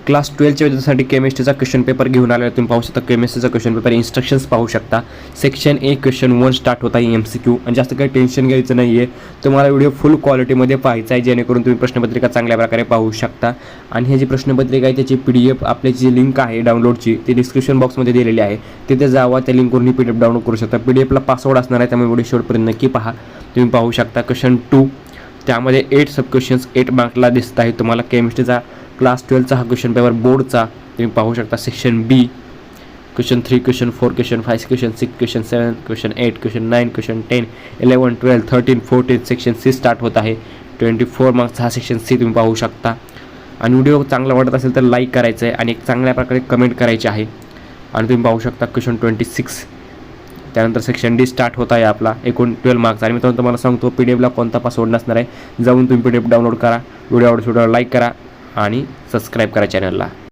Class 12च्या विद्यार्थ्यांसाठी केमिस्ट्रीचा question paper घेऊन आलेला तुम्ही पाहू शकता. केमिस्ट्रीचा क्वेश्चन पेपर इन्स्ट्रक्शन्स पाहू शकता. सेक्शन ए क्वेश्चन 1 स्टार्ट होत आहे MCQ आणि जास्त काही टेन्शन घ्यायचं नाही आहे. तुम्हाला व्हिडिओ फुल क्वालिटीमध्ये पाहायचा आहे जेणेकरून तुम्ही प्रश्नपत्रिका चांगल्या प्रकारे पाहू शकता. आणि ही जी प्रश्नपत्रिका आहे त्याची PDF आपली जी लिंक आहे डाउनलोडची ती डिस्क्रिप्शन बॉक्समध्ये दिलेली आहे. तिथे जावा, त्या लिंकवरून PDF डाउनलोड करू शकता. PDFला पासवर्ड असणार आहे त्यामुळे व्हिडिओ शेवटपर्यंत नक्की पहा. तुम्ही पाहू शकता क्वेश्चन 2 त्यामध्ये 8 सब क्वेश्चन्स 8 मार्कला दिसत आहे. तुम्हाला केमिस्ट्रीचा क्लास 12चा हा क्वेश्चन पेपर बोर्डचा तुम्ही पाहू शकता. Section B question 3 question 4 question 5 question 6 question 7 question 8 question 9 question 10 11 12 13 14 section C start होत आहे. 24 मार्क्सचा हा सेक्शन C तुम्ही पाहू शकता. आणि व्हिडिओ चांगला वाटत असेल तर लाईक करायचं आहे आणि एक चांगल्या प्रकारे कमेंट करायची आहे. आणि तुम्ही पाहू शकता क्वेश्चन 26 त्यानंतर सेक्शन D स्टार्ट होत आहे आपला 12 मार्क्स. आणि मी तुम्हाला सांगतो PDFला कोणता पासवर्ड नसणार आहे. जाऊन तुम्ही PDF डाउनलोड करा. व्हिडिओ आवडला लाईक करा आणि सबस्क्राईब करा चॅनलला.